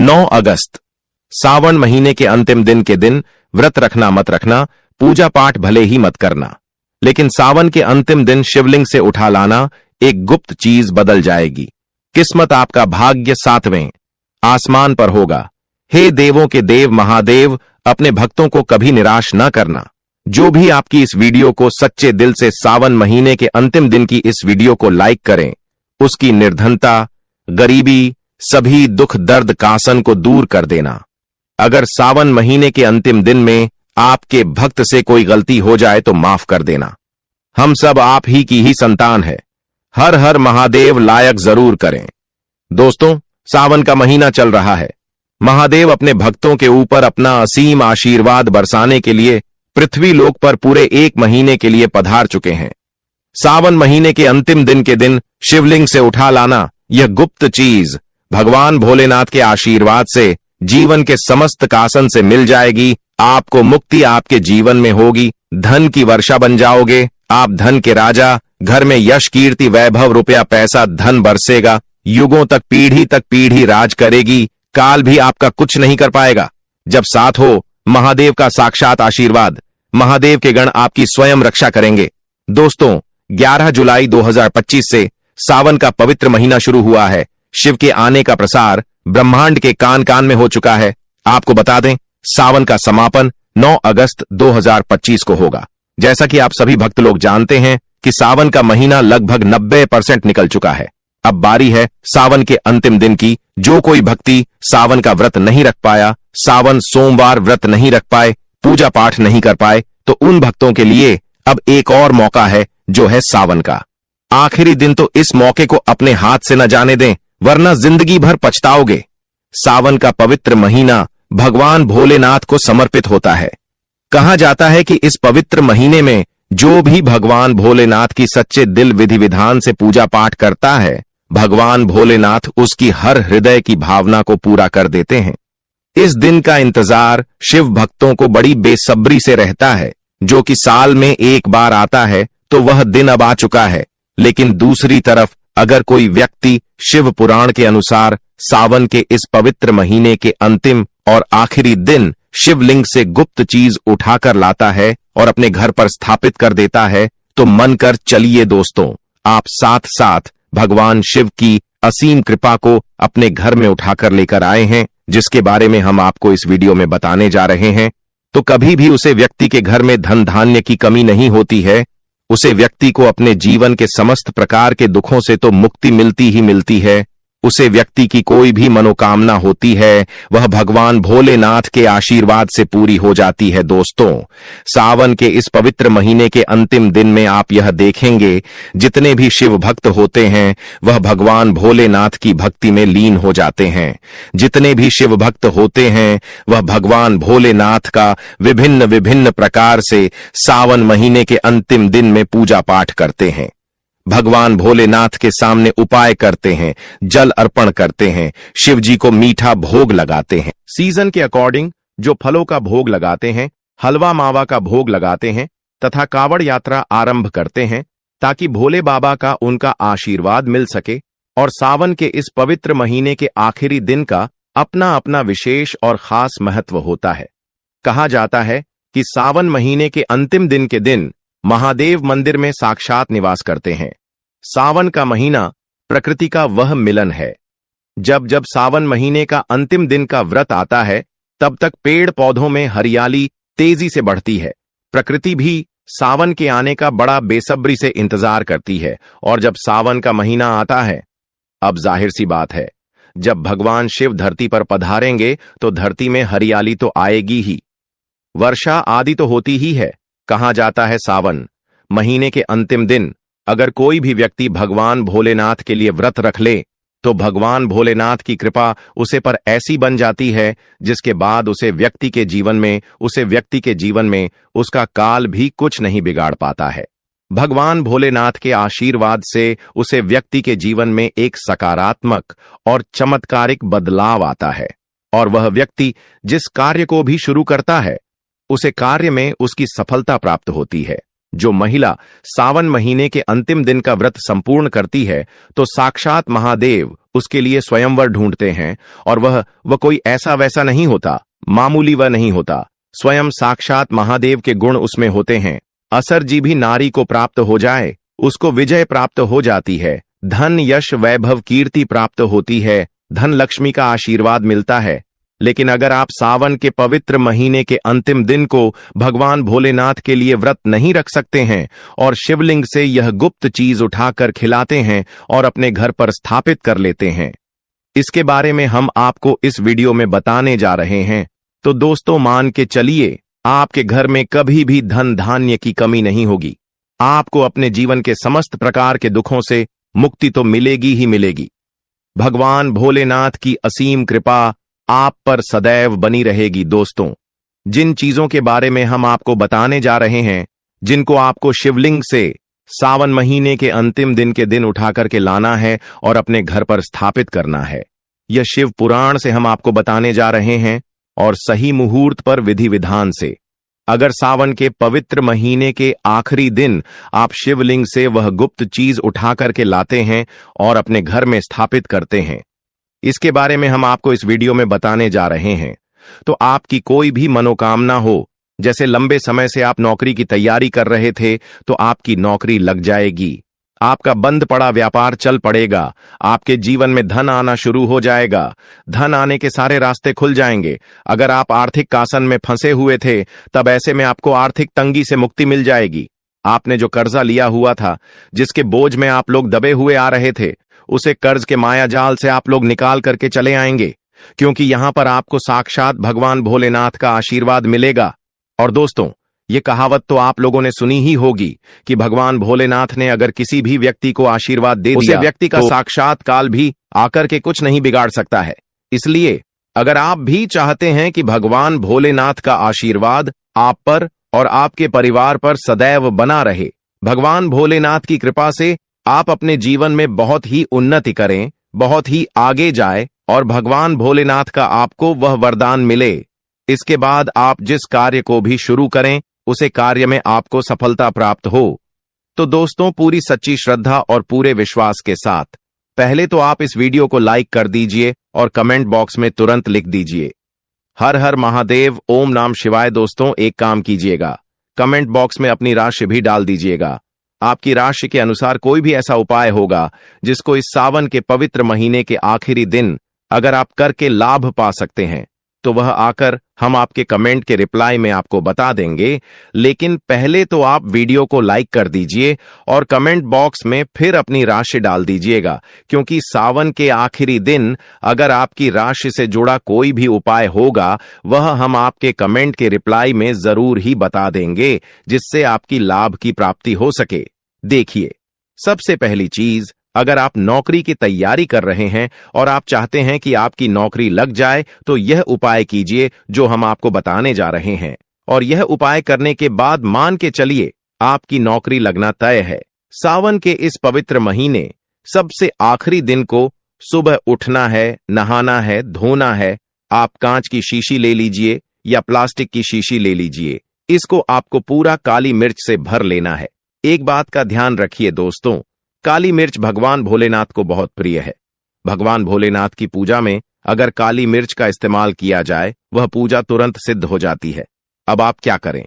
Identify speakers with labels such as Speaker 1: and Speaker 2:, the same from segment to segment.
Speaker 1: 9 अगस्त, सावन महीने के अंतिम दिन के दिन व्रत रखना मत रखना, पूजा पाठ भले ही मत करना, लेकिन सावन के अंतिम दिन शिवलिंग से उठा लाना एक गुप्त चीज बदल जाएगी। किस्मत आपका भाग्य 7वें आसमान पर होगा। हे देवों के देव महादेव, अपने भक्तों को कभी निराश न करना। जो भी आपकी इस वीडियो को सच्चे दिल से सावन महीने के अंतिम दिन की इस वीडियो को लाइक करें, उसकी निर्धनता, गरीबी, सभी दुख दर्द कासन को दूर कर देना। अगर सावन महीने के अंतिम दिन में आपके भक्त से कोई गलती हो जाए तो माफ कर देना। हम सब आप ही की ही संतान है। हर हर महादेव लायक जरूर करें। दोस्तों, सावन का महीना चल रहा है। महादेव अपने भक्तों के ऊपर अपना असीम आशीर्वाद बरसाने के लिए पृथ्वी लोक पर पूरे 1 महीने के लिए पधार चुके हैं। सावन महीने के अंतिम दिन के दिन शिवलिंग से उठा लाना यह गुप्त चीज भगवान भोलेनाथ के आशीर्वाद से जीवन के समस्त कासन से मिल जाएगी। आपको मुक्ति आपके जीवन में होगी। धन की वर्षा बन जाओगे। आप धन के राजा। घर में यश कीर्ति वैभव रुपया पैसा धन बरसेगा। युगों तक पीढ़ी राज करेगी। काल भी आपका कुछ नहीं कर पाएगा जब साथ हो महादेव का साक्षात आशीर्वाद। महादेव के गण आपकी स्वयं रक्षा करेंगे। दोस्तों, 11 जुलाई 2025 से सावन का पवित्र महीना शुरू हुआ है। शिव के आने का प्रसार ब्रह्मांड के कान कान में हो चुका है। आपको बता दें, सावन का समापन 9 अगस्त 2025 को होगा। जैसा कि आप सभी भक्त लोग जानते हैं कि सावन का महीना लगभग 90% निकल चुका है। अब बारी है सावन के अंतिम दिन की। जो कोई भक्ति सावन का व्रत नहीं रख पाया, सावन सोमवार व्रत नहीं रख पाए, पूजा पाठ नहीं कर पाए, तो उन भक्तों के लिए अब एक और मौका है, जो है सावन का आखिरी दिन। तो इस मौके को अपने हाथ से न जाने दें, वरना जिंदगी भर पछताओगे। सावन का पवित्र महीना भगवान भोलेनाथ को समर्पित होता है। कहा जाता है कि इस पवित्र महीने में जो भी भगवान भोलेनाथ की सच्चे दिल विधि विधान से पूजा पाठ करता है, भगवान भोलेनाथ उसकी हर हृदय की भावना को पूरा कर देते हैं। इस दिन का इंतजार शिव भक्तों को बड़ी बेसब्री से रहता है, जो कि साल में एक बार आता है, तो वह दिन अब आ चुका है। लेकिन दूसरी तरफ अगर कोई व्यक्ति शिव पुराण के अनुसार सावन के इस पवित्र महीने के अंतिम और आखिरी दिन शिवलिंग से गुप्त चीज उठाकर लाता है और अपने घर पर स्थापित कर देता है, तो मन कर चलिए दोस्तों, आप साथ साथ भगवान शिव की असीम कृपा को अपने घर में उठाकर लेकर आए हैं, जिसके बारे में हम आपको इस वीडियो में बताने जा रहे हैं। तो कभी भी उसे व्यक्ति के घर में धन धान्य की कमी नहीं होती है। उसे व्यक्ति को अपने जीवन के समस्त प्रकार के दुखों से तो मुक्ति मिलती ही मिलती है। उसे व्यक्ति की कोई भी मनोकामना होती है, वह भगवान भोलेनाथ के आशीर्वाद से पूरी हो जाती है। दोस्तों, सावन के इस पवित्र महीने के अंतिम दिन में आप यह देखेंगे, जितने भी शिव भक्त होते हैं वह भगवान भोलेनाथ की भक्ति में लीन हो जाते हैं। जितने भी शिव भक्त होते हैं वह भगवान भोलेनाथ का विभिन्न विभिन्न प्रकार से सावन महीने के अंतिम दिन में पूजा पाठ करते हैं। भगवान भोलेनाथ के सामने उपाय करते हैं, जल अर्पण करते हैं, शिव जी को मीठा भोग लगाते हैं। सीजन के अकॉर्डिंग जो फलों का भोग लगाते हैं, हलवा मावा का भोग लगाते हैं तथा कावड़ यात्रा आरंभ करते हैं, ताकि भोले बाबा का उनका आशीर्वाद मिल सके। और सावन के इस पवित्र महीने के आखिरी दिन का अपना अपना विशेष और खास महत्व होता है। कहा जाता है कि सावन महीने के अंतिम दिन के दिन महादेव मंदिर में साक्षात निवास करते हैं। सावन का महीना प्रकृति का वह मिलन है। जब जब सावन महीने का अंतिम दिन का व्रत आता है, तब तक पेड़ पौधों में हरियाली तेजी से बढ़ती है। प्रकृति भी सावन के आने का बड़ा बेसब्री से इंतजार करती है। और जब सावन का महीना आता है, अब जाहिर सी बात है, जब भगवान शिव धरती पर पधारेंगे तो धरती में हरियाली तो आएगी ही, वर्षा आदि तो होती ही है। कहा जाता है सावन महीने के अंतिम दिन अगर कोई भी व्यक्ति भगवान भोलेनाथ के लिए व्रत रख ले, तो भगवान भोलेनाथ की कृपा उसे पर ऐसी बन जाती है, जिसके बाद उसे व्यक्ति के जीवन में उसका काल भी कुछ नहीं बिगाड़ पाता है। भगवान भोलेनाथ के आशीर्वाद से उसे व्यक्ति के जीवन में एक सकारात्मक और चमत्कारिक बदलाव आता है, और वह व्यक्ति जिस कार्य को भी शुरू करता है, उसे कार्य में उसकी सफलता प्राप्त होती है। जो महिला सावन महीने के अंतिम दिन का व्रत संपूर्ण करती है तो साक्षात महादेव उसके लिए स्वयंवर ढूंढते हैं, और वह कोई ऐसा वैसा नहीं होता, मामूली वह नहीं होता, स्वयं साक्षात महादेव के गुण उसमें होते हैं। असर जी भी नारी को प्राप्त हो जाए, उसको विजय प्राप्त हो जाती है, धन यश वैभव कीर्ति प्राप्त होती है, धन लक्ष्मी का आशीर्वाद मिलता है। लेकिन अगर आप सावन के पवित्र महीने के अंतिम दिन को भगवान भोलेनाथ के लिए व्रत नहीं रख सकते हैं और शिवलिंग से यह गुप्त चीज उठाकर खिलाते हैं और अपने घर पर स्थापित कर लेते हैं, इसके बारे में हम आपको इस वीडियो में बताने जा रहे हैं। तो दोस्तों मान के चलिए, आपके घर में कभी भी धन धान्य की कमी नहीं होगी। आपको अपने जीवन के समस्त प्रकार के दुखों से मुक्ति तो मिलेगी ही मिलेगी। भगवान भोलेनाथ की असीम कृपा आप पर सदैव बनी रहेगी। दोस्तों, जिन चीजों के बारे में हम आपको बताने जा रहे हैं, जिनको आपको शिवलिंग से सावन महीने के अंतिम दिन के दिन उठा करके लाना है और अपने घर पर स्थापित करना है, यह शिव पुराण से हम आपको बताने जा रहे हैं और सही मुहूर्त पर विधि विधान से। अगर सावन के पवित्र महीने के आखिरी दिन आप शिवलिंग से वह गुप्त चीज उठा करके लाते हैं और अपने घर में स्थापित करते हैं, इसके बारे में हम आपको इस वीडियो में बताने जा रहे हैं, तो आपकी कोई भी मनोकामना हो, जैसे लंबे समय से आप नौकरी की तैयारी कर रहे थे तो आपकी नौकरी लग जाएगी, आपका बंद पड़ा व्यापार चल पड़ेगा, आपके जीवन में धन आना शुरू हो जाएगा, धन आने के सारे रास्ते खुल जाएंगे। अगर आप आर्थिक कासन में फंसे हुए थे तब ऐसे में आपको आर्थिक तंगी से मुक्ति मिल जाएगी। आपने जो कर्जा लिया हुआ था, जिसके बोझ में आप लोग दबे हुए आ रहे थे, उसे कर्ज के माया जाल से आप लोग निकाल करके चले आएंगे, क्योंकि यहां पर आपको साक्षात भगवान भोलेनाथ का आशीर्वाद मिलेगा। और दोस्तों, ये कहावत तो आप लोगों ने सुनी ही होगी कि भगवान भोलेनाथ ने अगर किसी भी व्यक्ति को आशीर्वाद दे दिया, उसे व्यक्ति का साक्षात काल भी आकर के कुछ नहीं बिगाड़ सकता है। इसलिए अगर आप भी चाहते हैं कि भगवान भोलेनाथ का आशीर्वाद आप पर और आपके परिवार पर सदैव बना रहे, भगवान भोलेनाथ की कृपा से आप अपने जीवन में बहुत ही उन्नति करें, बहुत ही आगे जाए और भगवान भोलेनाथ का आपको वह वरदान मिले, इसके बाद आप जिस कार्य को भी शुरू करें उसे कार्य में आपको सफलता प्राप्त हो, तो दोस्तों पूरी सच्ची श्रद्धा और पूरे विश्वास के साथ पहले तो आप इस वीडियो को लाइक कर दीजिए और कमेंट बॉक्स में तुरंत लिख दीजिए हर हर महादेव, ओम नाम शिवाय। दोस्तों एक काम कीजिएगा, कमेंट बॉक्स में अपनी राशि भी डाल दीजिएगा। आपकी राशि के अनुसार कोई भी ऐसा उपाय होगा जिसको इस सावन के पवित्र महीने के आखिरी दिन अगर आप करके लाभ पा सकते हैं तो वह आकर हम आपके कमेंट के रिप्लाई में आपको बता देंगे। लेकिन पहले तो आप वीडियो को लाइक कर दीजिए और कमेंट बॉक्स में फिर अपनी राशि डाल दीजिएगा, क्योंकि सावन के आखिरी दिन अगर आपकी राशि से जुड़ा कोई भी उपाय होगा वह हम आपके कमेंट के रिप्लाई में जरूर ही बता देंगे, जिससे आपकी लाभ की प्राप्ति हो सके। देखिए, सबसे पहली चीज, अगर आप नौकरी की तैयारी कर रहे हैं और आप चाहते हैं कि आपकी नौकरी लग जाए तो यह उपाय कीजिए जो हम आपको बताने जा रहे हैं, और यह उपाय करने के बाद मान के चलिए आपकी नौकरी लगना तय है। सावन के इस पवित्र महीने सबसे आखिरी दिन को सुबह उठना है, नहाना है, धोना है। आप कांच की शीशी ले लीजिए या प्लास्टिक की शीशी ले लीजिए, इसको आपको पूरा काली मिर्च से भर लेना है। एक बात का ध्यान रखिए दोस्तों, काली मिर्च भगवान भोलेनाथ को बहुत प्रिय है। भगवान भोलेनाथ की पूजा में अगर काली मिर्च का इस्तेमाल किया जाए वह पूजा तुरंत सिद्ध हो जाती है। अब आप क्या करें,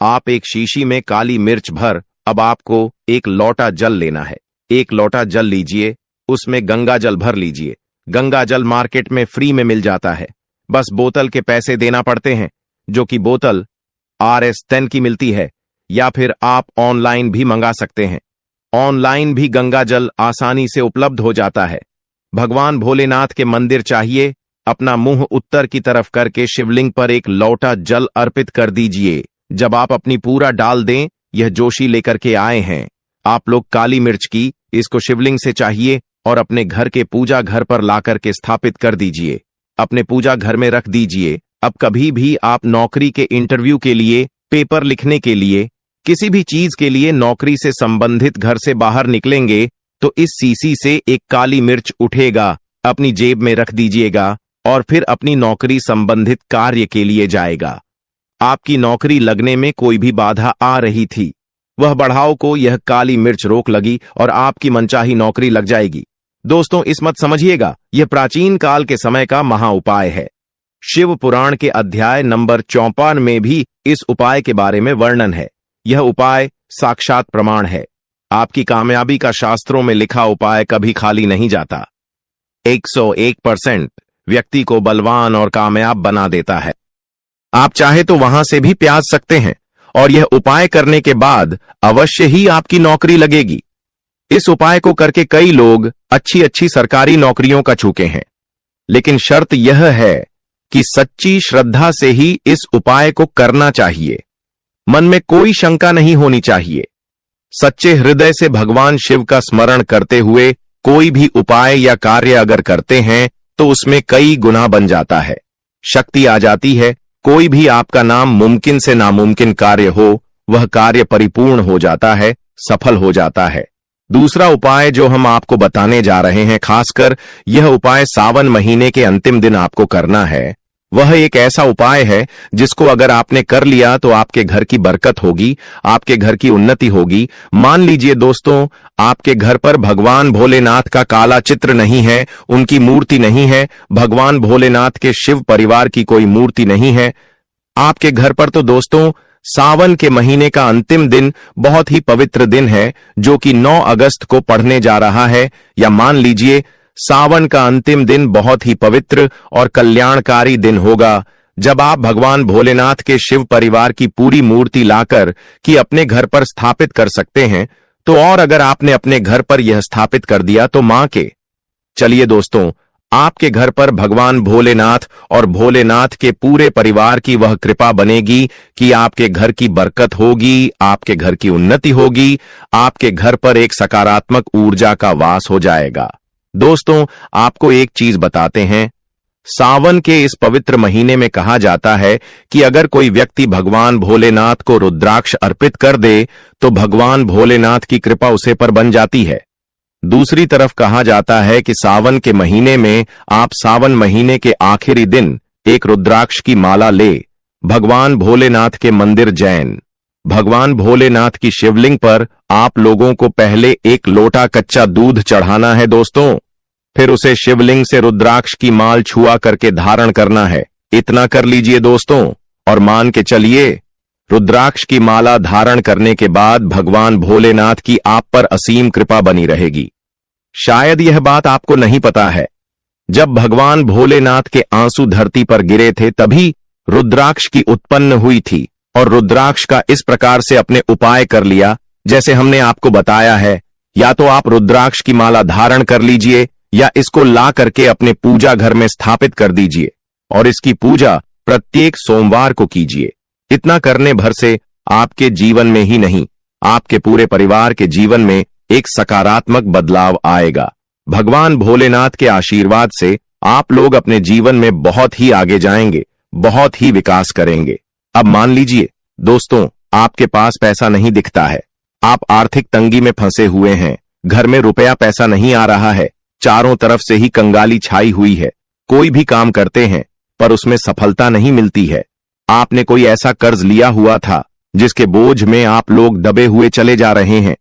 Speaker 1: आप एक शीशी में काली मिर्च भर, अब आपको एक लोटा जल लेना है। एक लोटा जल लीजिए, उसमें गंगा जल भर लीजिए। गंगा जल मार्केट में फ्री में मिल जाता है, बस बोतल के पैसे देना पड़ते हैं, जो कि बोतल RS10 की मिलती है, या फिर आप ऑनलाइन भी मंगा सकते हैं। ऑनलाइन भी गंगा जल आसानी से उपलब्ध हो जाता है। भगवान भोलेनाथ के मंदिर चाहिए, अपना मुंह उत्तर की तरफ करके शिवलिंग पर एक लोटा जल अर्पित कर दीजिए। जब आप अपनी पूरा डाल दें, यह जोशी लेकर के आए हैं आप लोग काली मिर्च की, इसको शिवलिंग से चाहिए और अपने घर के पूजा घर पर लाकर के स्थापित कर दीजिए, अपने पूजा घर में रख दीजिए। अब कभी भी आप नौकरी के इंटरव्यू के लिए, पेपर लिखने के लिए, किसी भी चीज के लिए नौकरी से संबंधित घर से बाहर निकलेंगे तो इस शीशी से एक काली मिर्च उठेगा, अपनी जेब में रख दीजिएगा और फिर अपनी नौकरी संबंधित कार्य के लिए जाएगा। आपकी नौकरी लगने में कोई भी बाधा आ रही थी, वह बढ़ाओ को यह काली मिर्च रोक लगी और आपकी मनचाही नौकरी लग जाएगी। दोस्तों, इस मत समझिएगा, यह प्राचीन काल के समय का महा उपाय है। शिव पुराण के अध्याय नंबर 54 में भी इस उपाय के बारे में वर्णन है। यह उपाय साक्षात प्रमाण है। आपकी कामयाबी का शास्त्रों में लिखा उपाय कभी खाली नहीं जाता। 101% व्यक्ति को बलवान और कामयाब बना देता है। आप चाहे तो वहां से भी प्याज सकते हैं और यह उपाय करने के बाद अवश्य ही आपकी नौकरी लगेगी। इस उपाय को करके कई लोग अच्छी अच्छी सरकारी नौकरियों का चूके हैं, लेकिन शर्त यह है कि सच्ची श्रद्धा से ही इस उपाय को करना चाहिए। मन में कोई शंका नहीं होनी चाहिए। सच्चे हृदय से भगवान शिव का स्मरण करते हुए कोई भी उपाय या कार्य अगर करते हैं तो उसमें कई गुना बन जाता है, शक्ति आ जाती है। कोई भी आपका नाम मुमकिन से नामुमकिन कार्य हो, वह कार्य परिपूर्ण हो जाता है, सफल हो जाता है। दूसरा उपाय जो हम आपको बताने जा रहे हैं, खासकर यह उपाय सावन महीने के अंतिम दिन आपको करना है। वह एक ऐसा उपाय है जिसको अगर आपने कर लिया तो आपके घर की बरकत होगी, आपके घर की उन्नति होगी। मान लीजिए दोस्तों, आपके घर पर भगवान भोलेनाथ का काला चित्र नहीं है, उनकी मूर्ति नहीं है, भगवान भोलेनाथ के शिव परिवार की कोई मूर्ति नहीं है आपके घर पर, तो दोस्तों सावन के महीने का अंतिम दिन बहुत ही पवित्र दिन है, जो कि 9 अगस्त को पढ़ने जा रहा है। या मान लीजिए सावन का अंतिम दिन बहुत ही पवित्र और कल्याणकारी दिन होगा, जब आप भगवान भोलेनाथ के शिव परिवार की पूरी मूर्ति लाकर कि अपने घर पर स्थापित कर सकते हैं। तो और अगर आपने अपने घर पर यह स्थापित कर दिया तो मां के चलिए दोस्तों, आपके घर पर भगवान भोलेनाथ और भोलेनाथ के पूरे परिवार की वह कृपा बनेगी कि आपके घर की बरकत होगी, आपके घर की उन्नति होगी, आपके घर पर एक सकारात्मक ऊर्जा का वास हो जाएगा। दोस्तों, आपको एक चीज बताते हैं, सावन के इस पवित्र महीने में कहा जाता है कि अगर कोई व्यक्ति भगवान भोलेनाथ को रुद्राक्ष अर्पित कर दे तो भगवान भोलेनाथ की कृपा उसे पर बन जाती है। दूसरी तरफ कहा जाता है कि सावन के महीने में आप सावन महीने के आखिरी दिन एक रुद्राक्ष की माला ले भगवान भोलेनाथ के मंदिर जैन भगवान भोलेनाथ की शिवलिंग पर आप लोगों को पहले एक लोटा कच्चा दूध चढ़ाना है दोस्तों, फिर उसे शिवलिंग से रुद्राक्ष की माल छुआ करके धारण करना है। इतना कर लीजिए दोस्तों और मान के चलिए, रुद्राक्ष की माला धारण करने के बाद भगवान भोलेनाथ की आप पर असीम कृपा बनी रहेगी। शायद यह बात आपको नहीं पता है, जब भगवान भोलेनाथ के आंसू धरती पर गिरे थे तभी रुद्राक्ष की उत्पन्न हुई थी, और रुद्राक्ष का इस प्रकार से अपने उपाय कर लिया जैसे हमने आपको बताया है। या तो आप रुद्राक्ष की माला धारण कर लीजिए या इसको ला करके अपने पूजा घर में स्थापित कर दीजिए और इसकी पूजा प्रत्येक सोमवार को कीजिए। इतना करने भर से आपके जीवन में ही नहीं, आपके पूरे परिवार के जीवन में एक सकारात्मक बदलाव आएगा। भगवान भोलेनाथ के आशीर्वाद से आप लोग अपने जीवन में बहुत ही आगे जाएंगे, बहुत ही विकास करेंगे। अब मान लीजिए दोस्तों, आपके पास पैसा नहीं दिखता है, आप आर्थिक तंगी में फंसे हुए हैं, घर में रुपया पैसा नहीं आ रहा है, चारों तरफ से ही कंगाली छाई हुई है, कोई भी काम करते हैं पर उसमें सफलता नहीं मिलती है। आपने कोई ऐसा कर्ज लिया हुआ था जिसके बोझ में आप लोग दबे हुए चले जा रहे हैं।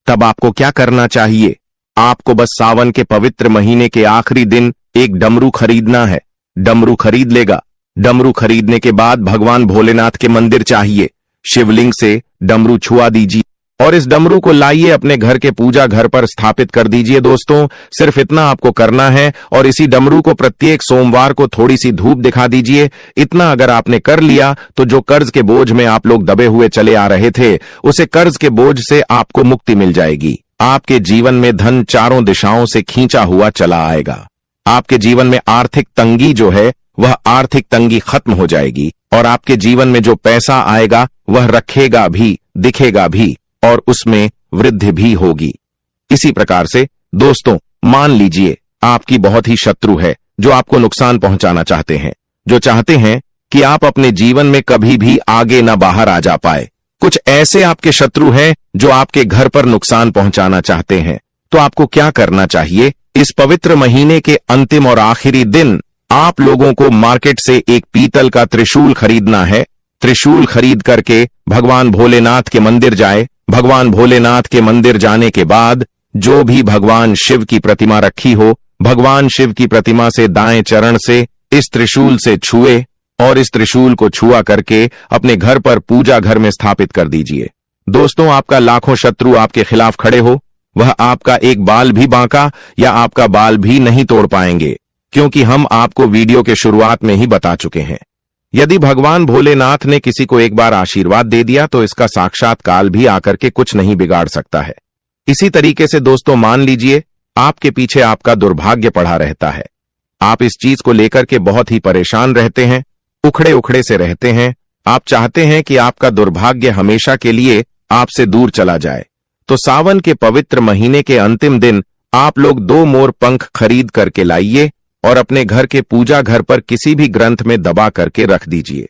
Speaker 1: तब आपको क्या करना चाहिए? आपको बस सावन के पवित्र महीने के आखिरी दिन एक डमरू खरीदना है। डमरू खरीद लेगा। डमरू खरीदने के बाद भगवान भोलेनाथ के मंदिर चाहिए, शिवलिंग से डमरू छुआ दीजिए और इस डमरू को लाइए अपने घर के पूजा घर पर स्थापित कर दीजिए। दोस्तों, सिर्फ इतना आपको करना है और इसी डमरू को प्रत्येक सोमवार को थोड़ी सी धूप दिखा दीजिए। इतना अगर आपने कर लिया तो जो कर्ज के बोझ में आप लोग दबे हुए चले आ रहे थे, उसे कर्ज के बोझ से आपको मुक्ति मिल जाएगी। आपके जीवन में धन चारों दिशाओं से खींचा हुआ चला आएगा। आपके जीवन में आर्थिक तंगी जो है वह आर्थिक तंगी खत्म हो जाएगी और आपके जीवन में जो पैसा आएगा वह रखेगा भी, दिखेगा भी और उसमें वृद्धि भी होगी। इसी प्रकार से दोस्तों, मान लीजिए आपकी बहुत ही शत्रु है जो आपको नुकसान पहुंचाना चाहते हैं, जो चाहते हैं कि आप अपने जीवन में कभी भी आगे ना बाहर आ जा पाए। कुछ ऐसे आपके शत्रु हैं जो आपके घर पर नुकसान पहुंचाना चाहते हैं। तो आपको क्या करना चाहिए? इस पवित्र महीने के अंतिम और आखिरी दिन आप लोगों को मार्केट से एक पीतल का त्रिशूल खरीदना है। त्रिशूल खरीद करके भगवान भोलेनाथ के मंदिर जाए, भगवान भोलेनाथ के मंदिर जाने के बाद जो भी भगवान शिव की प्रतिमा रखी हो, भगवान शिव की प्रतिमा से दाएं चरण से इस त्रिशूल से छुए और इस त्रिशूल को छुआ करके अपने घर पर पूजा घर में स्थापित कर दीजिए। दोस्तों, आपका लाखों शत्रु आपके खिलाफ खड़े हो, वह आपका एक बाल भी बांका या आपका बाल भी नहीं तोड़ पाएंगे, क्योंकि हम आपको वीडियो के शुरुआत में ही बता चुके हैं। यदि भगवान भोलेनाथ ने किसी को एक बार आशीर्वाद दे दिया तो इसका साक्षात काल भी आकर के कुछ नहीं बिगाड़ सकता है। इसी तरीके से दोस्तों, मान लीजिए आपके पीछे आपका दुर्भाग्य पड़ा रहता है, आप इस चीज को लेकर के बहुत ही परेशान रहते हैं, उखड़े उखड़े से रहते हैं, आप चाहते हैं कि आपका दुर्भाग्य हमेशा के लिए आपसे दूर चला जाए, तो सावन के पवित्र महीने के अंतिम दिन आप लोग 2 मोर पंख खरीद करके लाइए और अपने घर के पूजा घर पर किसी भी ग्रंथ में दबा करके रख दीजिए।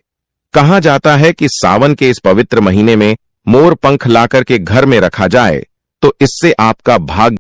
Speaker 1: कहा जाता है कि सावन के इस पवित्र महीने में मोर पंख ला करके घर में रखा जाए तो इससे आपका भाग्य